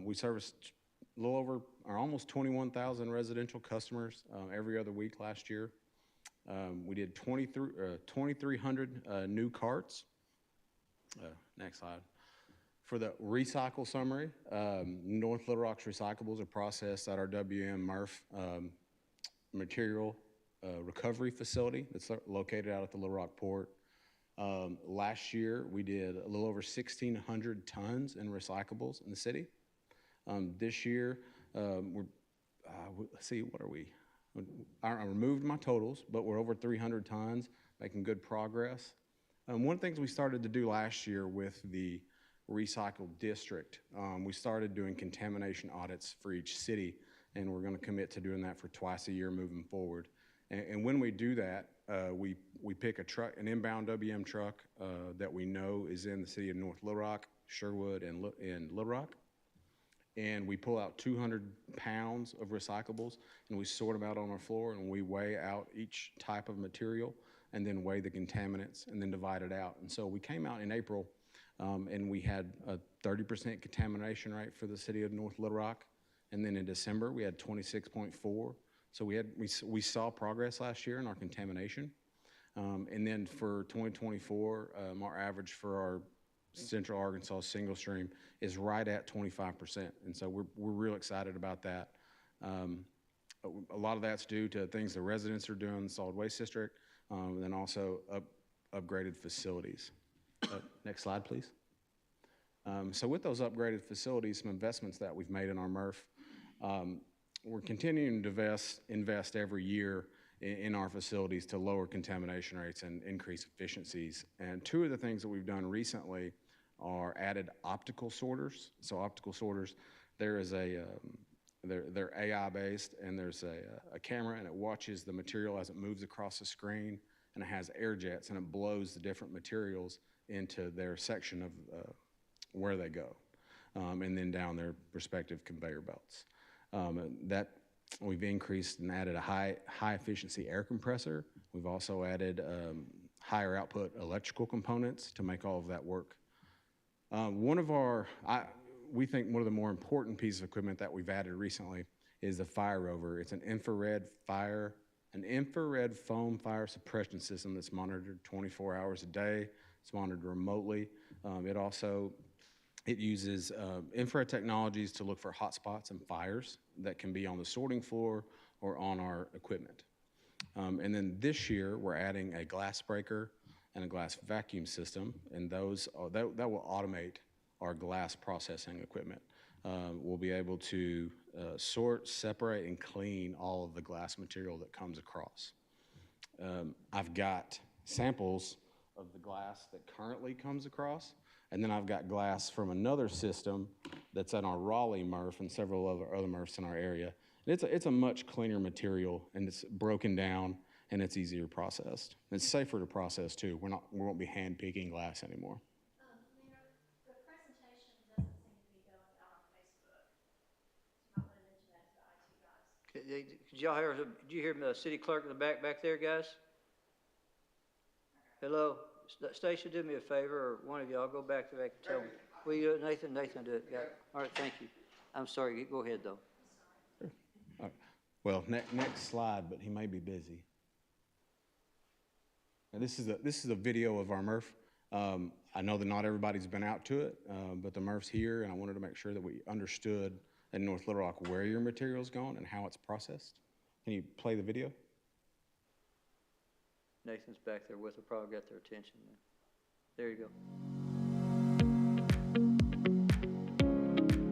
We serviced a little over or almost 21,000 residential customers every other week last year. We did 2,300 new carts. Next slide. For the recycle summary, North Little Rock's recyclables are processed at our WM MRF material recovery facility that's located out at the Little Rock Port. Last year, we did a little over 1,600 tons in recyclables in the city. This year, let's see, what are we? I removed my totals, but we're over 300 tons, making good progress. One of the things we started to do last year with the recycle district, we started doing contamination audits for each city, and we're going to commit to doing that for twice a year moving forward. And when we do that, we pick a truck, an inbound WM truck that we know is in the city of North Little Rock, Sherwood, and Little Rock. And we pull out 200 pounds of recyclables, and we sort them out on our floor, and we weigh out each type of material, and then weigh the contaminants, and then divide it out. And so we came out in April, and we had a 30% contamination rate for the city of North Little Rock. And then in December, we had 26.4. So we saw progress last year in our contamination. And then for 2024, our average for our Central Arkansas single stream is right at 25%. And so we're real excited about that. A lot of that's due to things the residents are doing in the solid waste district, and then also upgraded facilities. Next slide, please. So with those upgraded facilities, some investments that we've made in our MRF, we're continuing to invest every year in our facilities to lower contamination rates and increase efficiencies. And two of the things that we've done recently are added optical sorters. So optical sorters, there is they're AI based, and there's a camera, and it watches the material as it moves across the screen, and it has air jets, and it blows the different materials into their section of where they go, and then down their respective conveyor belts. That we've increased and added a high efficiency air compressor. We've also added higher output electrical components to make all of that work. We think one of the more important pieces of equipment that we've added recently is the Fire Rover. It's an infrared foam fire suppression system that's monitored 24 hours a day. It's monitored remotely. It uses infrared technologies to look for hot spots and fires that can be on the sorting floor or on our equipment. And then this year, we're adding a glass breaker and a glass vacuum system, and that will automate our glass processing equipment. We'll be able to sort, separate, and clean all of the glass material that comes across. I've got samples of the glass that currently comes across, and then I've got glass from another system that's at our Raleigh MRF and several other MRFs in our area. And it's a much cleaner material, and it's broken down, and it's easier processed. It's safer to process too. We won't be hand picking glass anymore. Mayor, the presentation doesn't seem to be going out on Facebook. So you might want to mention that to the IT guys. Did y'all hear? Did you hear the city clerk in the back there, guys? Hello, Stacia, do me a favor, or one of y'all go back there and tell me. Will you do it, Nathan? Nathan, do it. Yeah. All right, thank you. I'm sorry. Go ahead, though. All right. Well, next slide, but he may be busy. Now, this is a video of our MRF. I know that not everybody's been out to it, but the MRF's here, and I wanted to make sure that we understood in North Little Rock where your material's going and how it's processed. Can you play the video? Nathan's back there with her, probably got their attention. There you go.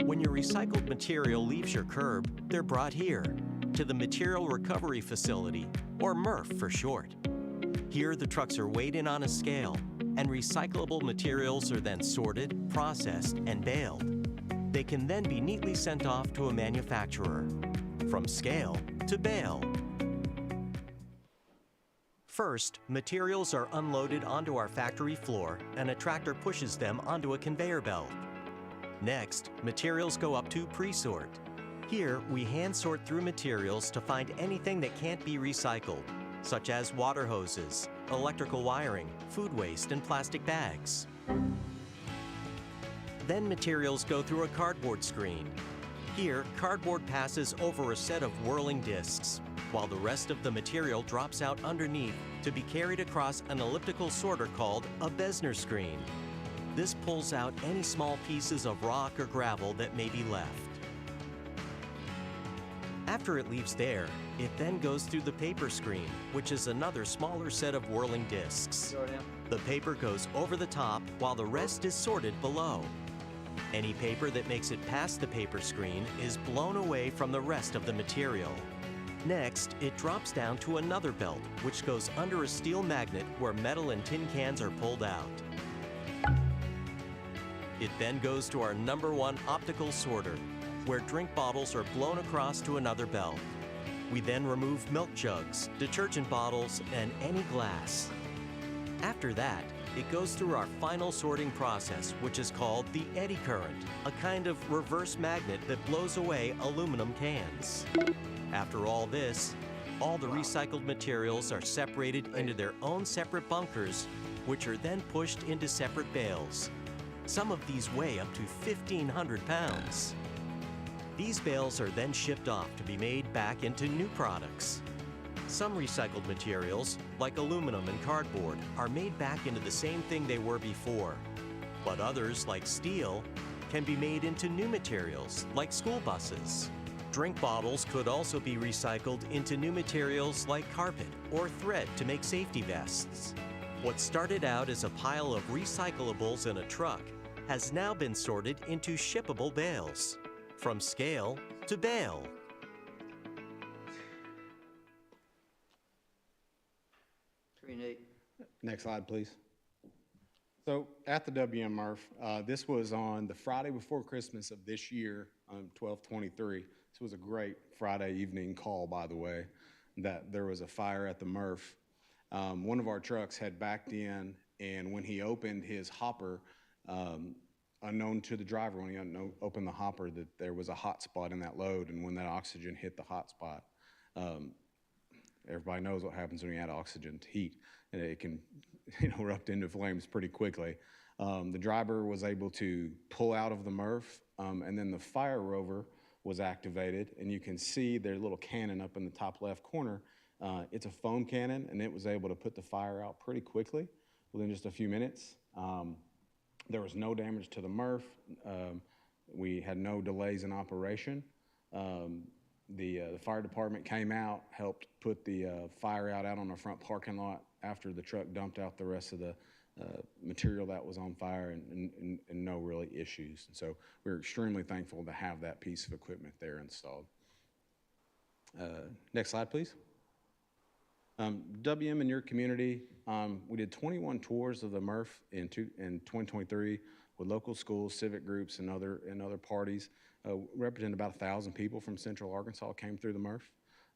When your recycled material leaves your curb, they're brought here to the Material Recovery Facility, or MRF for short. Here, the trucks are weighed in on a scale, and recyclable materials are then sorted, processed, and baled. They can then be neatly sent off to a manufacturer. From scale to bale. First, materials are unloaded onto our factory floor, and a tractor pushes them onto a conveyor belt. Next, materials go up to pre-sort. Here, we hand sort through materials to find anything that can't be recycled, such as water hoses, electrical wiring, food waste, and plastic bags. Then materials go through a cardboard screen. Here, cardboard passes over a set of whirling discs, while the rest of the material drops out underneath to be carried across an elliptical sorter called a Besner screen. This pulls out any small pieces of rock or gravel that may be left. After it leaves there, it then goes through the paper screen, which is another smaller set of whirling discs. Jordan? The paper goes over the top while the rest is sorted below. Any paper that makes it past the paper screen is blown away from the rest of the material. Next, it drops down to another belt, which goes under a steel magnet where metal and tin cans are pulled out. It then goes to our #1 optical sorter, where drink bottles are blown across to another belt. We then remove milk jugs, detergent bottles, and any glass. After that, it goes through our final sorting process, which is called the eddy current, a kind of reverse magnet that blows away aluminum cans. After all this, all the recycled materials are separated into their own separate bunkers, which are then pushed into separate bales. Some of these weigh up to 1,500 pounds. These bales are then shipped off to be made back into new products. Some recycled materials, like aluminum and cardboard, are made back into the same thing they were before. But others, like steel, can be made into new materials, like school buses. Drink bottles could also be recycled into new materials like carpet or thread to make safety vests. What started out as a pile of recyclables in a truck has now been sorted into shippable bales, from scale to bale. Pretty neat. Next slide, please. So at the WM Murph, this was on the Friday before Christmas of this year, 12/23. This was a great Friday evening call, by the way, that there was a fire at the Murph. One of our trucks had backed in, and when he opened his hopper, unknown to the driver, when he opened the hopper, that there was a hot spot in that load, and when that oxygen hit the hot spot, everybody knows what happens when you add oxygen to heat, and it can erupt into flames pretty quickly. The driver was able to pull out of the Murph, and then the fire rover was activated, and you can see their little cannon up in the top left corner. It's a foam cannon, and it was able to put the fire out pretty quickly, within just a few minutes. There was no damage to the Murph. We had no delays in operation. The fire department came out, helped put the fire out on the front parking lot after the truck dumped out the rest of the material that was on fire, and no really issues. And so we're extremely thankful to have that piece of equipment there installed. Next slide, please. WM in your community, we did 21 tours of the Murph in 2023 with local schools, civic groups, and other parties. Represented about 1,000 people from Central Arkansas came through the Murph.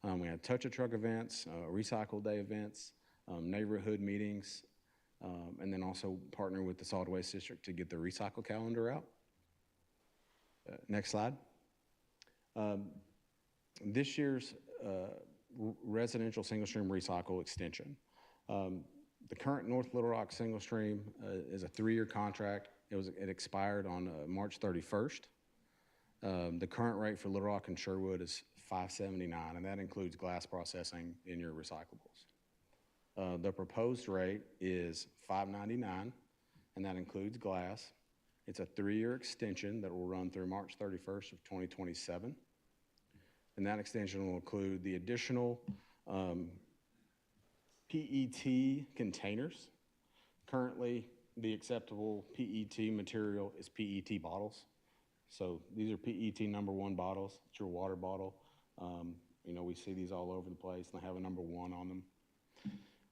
We had touch-a-truck events, recycle day events, neighborhood meetings, and then also partner with the Solid Waste District to get the recycle calendar out. Next slide. This year's residential single-stream recycle extension. The current North Little Rock single stream is a 3-year contract. It expired on March 31st. The current rate for Little Rock and Sherwood is $5.79, and that includes glass processing in your recyclables. The proposed rate is $5.99, and that includes glass. It's a 3-year extension that will run through March 31st of 2027. And that extension will include the additional PET containers. Currently, the acceptable PET material is PET bottles. So these are PET #1 bottles. It's your water bottle. We see these all over the place, and they have a #1 on them.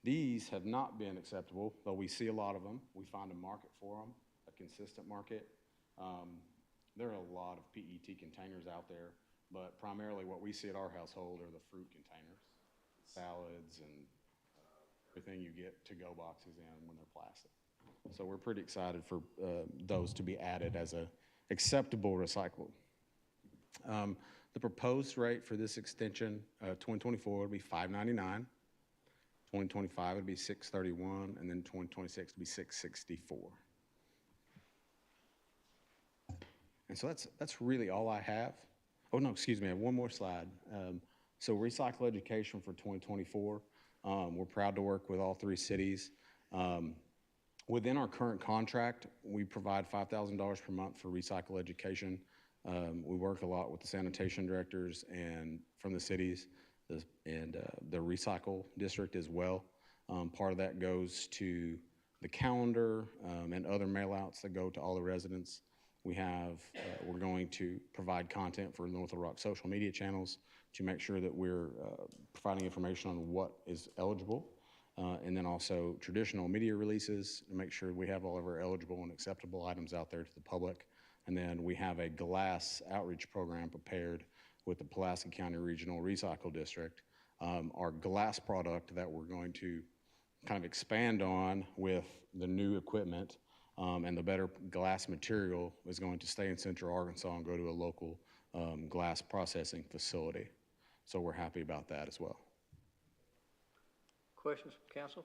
These have not been acceptable, though we see a lot of them. We find a market for them, a consistent market. There are a lot of PET containers out there, but primarily what we see at our household are the fruit containers, salads, and everything you get to-go boxes in when they're plastic. So we're pretty excited for those to be added as a acceptable recyclable. The proposed rate for this extension, 2024 would be $5.99, 2025 would be $6.31, and then 2026 would be $6.64. And so that's really all I have. Oh, no, excuse me, I have one more slide. So recycle education for 2024. We're proud to work with all 3 cities. Within our current contract, we provide $5,000 per month for recycle education. We work a lot with the sanitation directors and from the cities and the recycle district as well. Part of that goes to the calendar and other mailouts that go to all the residents. We're going to provide content for North Little Rock social media channels to make sure that we're providing information on what is eligible. And then also traditional media releases to make sure we have all of our eligible and acceptable items out there to the public. And then we have a glass outreach program prepared with the Pulaski County Regional Recycle District. Our glass product that we're going to kind of expand on with the new equipment and the better glass material is going to stay in Central Arkansas and go to a local glass processing facility. So we're happy about that as well. Questions from council?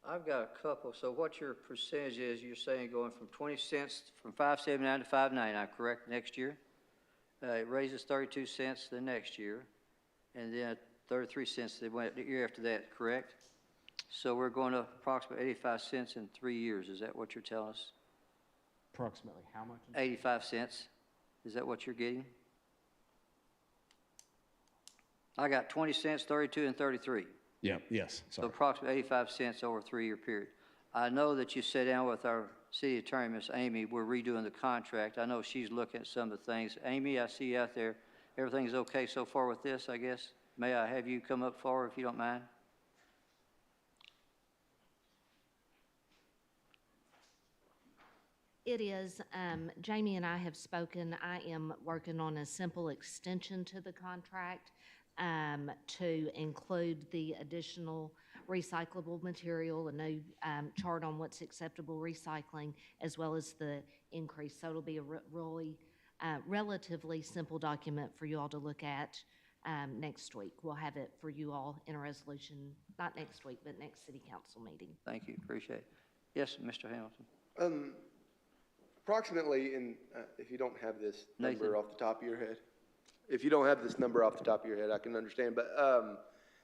I've got a couple. So what your percentage is, you're saying going from 20 cents, from 5.79 to 5.99, correct, next year? It raises 32 cents the next year, and then 33 cents the year after that, correct? So we're going to approximately 85 cents in 3 years. Is that what you're telling us? Approximately how much? 85 cents. Is that what you're getting? I got 20 cents, 32, and 33. Yeah, yes, So sorry. approximately 85 cents over a 3-year period. I know that you sat down with our city attorney, Miss Amy. We're redoing the contract. I know she's looking at some of the things. Amy, I see you out there. Everything's okay so far with this, I guess? May I have you come up forward if you don't mind? It is. Jamie and I have spoken. I am working on a simple extension to the contract to include the additional recyclable material, a new chart on what's acceptable recycling, as well as the increase. So it'll be a really relatively simple document for you all to look at next week. We'll have it for you all in a resolution, not next week, but next city council meeting. Thank you, appreciate it. Yes, Mr. Hamilton. Approximately, if you don't have this Nathan. number off the top of your head, if you don't have this number off the top of your head, I can understand, but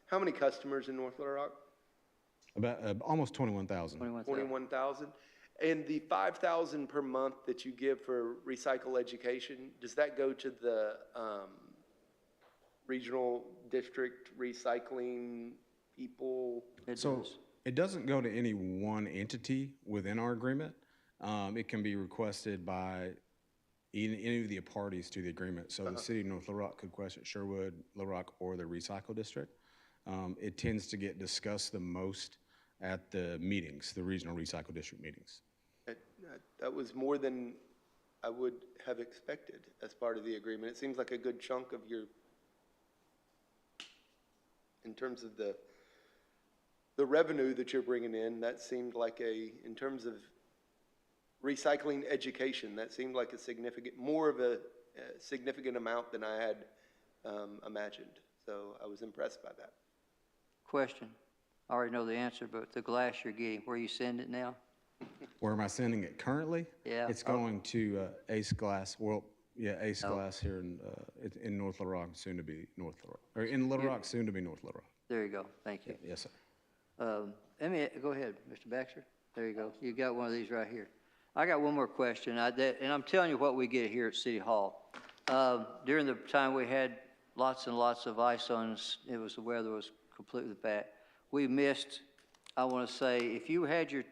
how many customers in North Little Rock? About almost 21,000. 21,000? And the 5,000 per month that you give for recycle education, does that go to the regional district recycling people? So it doesn't go to any one entity within our agreement. It can be requested by any of the parties to the agreement. So the city of North Little Rock could request it, Sherwood, Little Rock, or the recycle district. It tends to get discussed the most at the meetings, the regional recycle district meetings. That was more than I would have expected as part of the agreement. It seems like a good chunk of your, in terms of the revenue that you're bringing in, that seemed like in terms of recycling education, that seemed like more of a significant amount than I had imagined. So I was impressed by that. Question. I already know the answer, but the glass you're getting, where you send it now? Where am I sending it currently? Yeah. It's going to Ace Glass. Well, yeah, Ace Glass here in North Little Rock, soon to be North Little Rock. Or in Little Rock, soon to be North Little Rock. There you go. Thank you. Yes, sir. Let me, go ahead, Mr. Baxter. There you go. You got one of these right here. I got one more question, and I'm telling you what we get here at City Hall. During the time we had lots and lots of ice on us, the weather was completely bad. We missed, I want to say, if you had your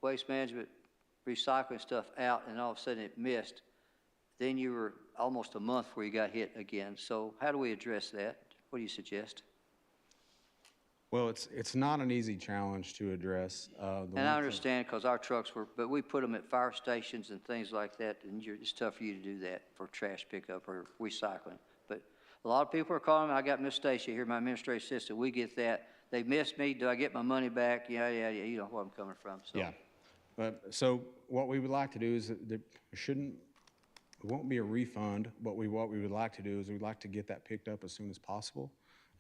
waste management recycling stuff out and all of a sudden it missed, then you were almost a month before you got hit again. So how do we address that? What do you suggest? Well, it's not an easy challenge to address. And I understand because our trucks but we put them at fire stations and things like that, and it's tough for you to do that for trash pickup or recycling. But a lot of people are calling me. I got Miss Stacy here, my administrative assistant. We get that. They missed me. Do I get my money back? Yeah. You know where I'm coming from. So. Yeah. So what we would like to do is that it won't be a refund, but what we would like to do is we'd like to get that picked up as soon as possible.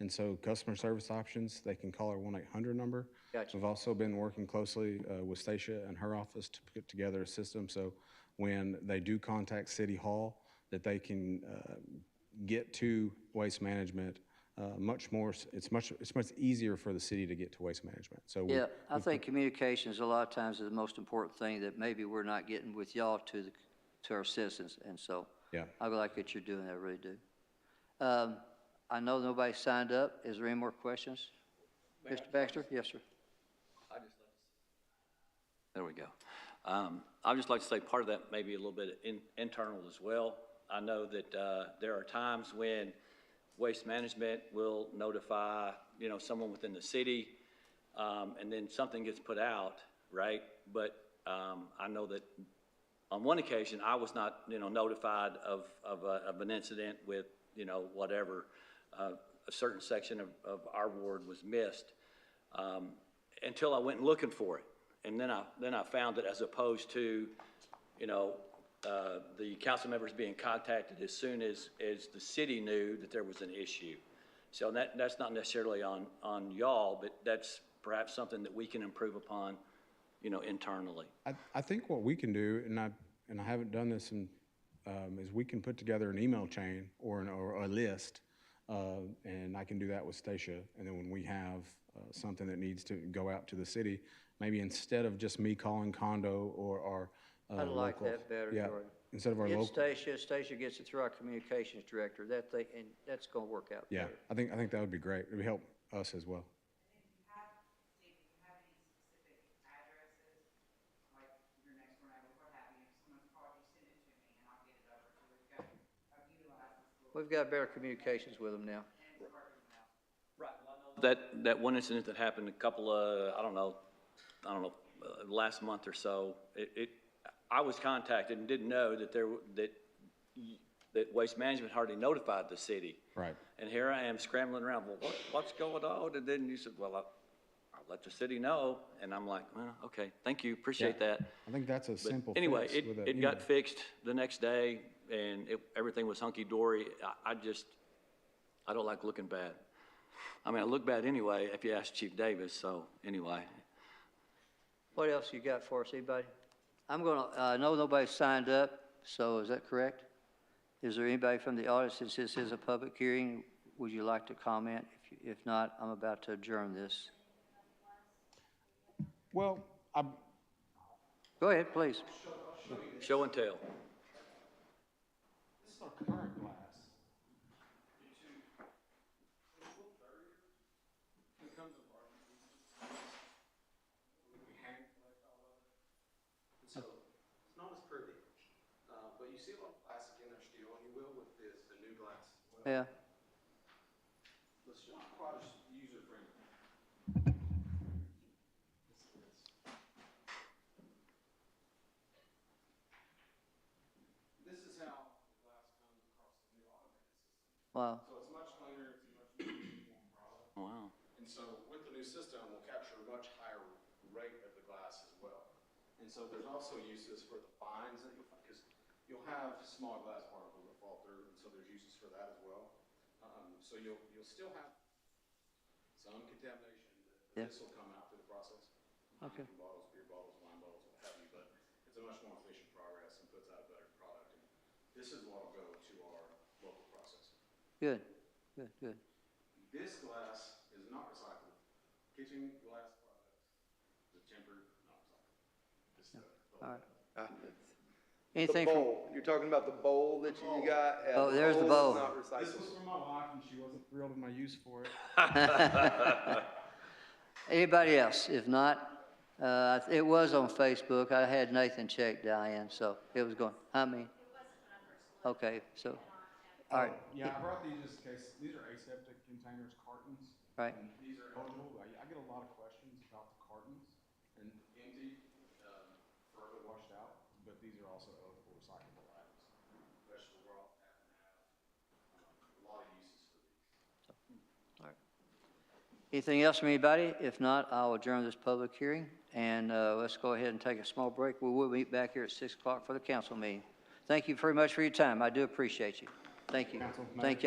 And so customer service options, they can call our 1-800 number. Gotcha. We've also been working closely with Stacia and her office to put together a system, so when they do contact City Hall, that they can get to Waste Management much more, it's much easier for the city to get to Waste Management. So Yeah, I think communications a lot of times is the most important thing that maybe we're not getting with y'all to our citizens, and so Yeah. I like that you're doing that, I really do. I know nobody signed up. Is there any more questions? Mr. Baxter? Yes, sir. There we go. I'd just like to say part of that may be a little bit internal as well. I know that there are times when Waste Management will notify, someone within the city, and then something gets put out, right? But I know that on one occasion, I was not, notified of an incident with, whatever, a certain section of our ward was missed, until I went looking for it. And then I found that as opposed to, the council members being contacted as soon as the city knew that there was an issue. So that's not necessarily on y'all, but that's perhaps something that we can improve upon, internally. I think what we can do, and I haven't done this, is we can put together an email chain or a list, and I can do that with Stacia. And then when we have something that needs to go out to the city, maybe instead of just me calling Condo or our I like local- that better, yeah, Jordan. instead of our Get local. Stacia gets it through our communications director, and that's gonna work out Yeah, better. I think that would be great. It would help us as well. Steve, if you have any specific addresses, like your next door neighbor, what have you, if someone's called you, send it to me and I'll get it over to you. I've utilized this little We've got better communications with them now. and it's working well. Right. That one incident that happened a couple of, I don't know, last month or so, I was contacted and didn't know that that Waste Management hardly notified the city. Right. And here I am scrambling around, well, what's going on? And then you said, well, I'll let the city know. And I'm like, well, okay, thank you, appreciate Yeah. that. I think that's a But simple anyway, fix with an it got email. fixed the next day, and everything was hunky-dory. I don't like looking bad. I mean, I look bad anyway, if you ask Chief Davis, so anyway. What else you got for us, anybody? I know nobody signed up, so is that correct? Is there anybody from the audience, since this is a public hearing, would you like to comment? If not, I'm about to adjourn this. Well, Go ahead, please. Show and tell. this is our current glass. So it's not as pretty, but you see a lot of plastic in there still, and you will with the new glass as well. Yeah. But it's not quite as user-friendly. This is how the glass comes across the new automated system. Wow. So it's much cleaner, it's a much more uniform product. Wow. And so with the new system, we'll capture a much higher rate of the glass as well. And so there's also uses for the fines that you'll find, because you'll have small glass particles that fall through, and so there's uses for that as well. So you'll still have some contamination, Yeah. this will come out through the process. Okay. Bottles, beer bottles, wine bottles, what have you, but it's a much more efficient progress and puts out a better product. And this is what will go to our local process. Good, good, good. This glass is not recyclable. Kitchen glass products, the tempered, not recyclable. This is the All right. The Anything from, bowl, you're talking about the bowl that you got? Yeah, Oh, there's the bowl. is not This recyclable. was for my wife, and she wasn't thrilled with my use for it. anybody else? If not, it was on Facebook. I had Nathan check, Diane, so it was going, I mean. Okay, so, all right, Yeah, I brought these just in case. These are aseptic containers, cartons. right. And these are eligible. I get a lot of questions about the cartons and empty, forever washed out, but these are also eligible recyclable items. Vegetable broth, half and half. A lot of uses for these. All right. Anything else from anybody? If not, I'll adjourn this public hearing, and let's go ahead and take a small break. We will meet back here at 6 o'clock for the council meeting. Thank you very much for your time. I do appreciate you. Thank you. Council, Mayor. Thank y'all.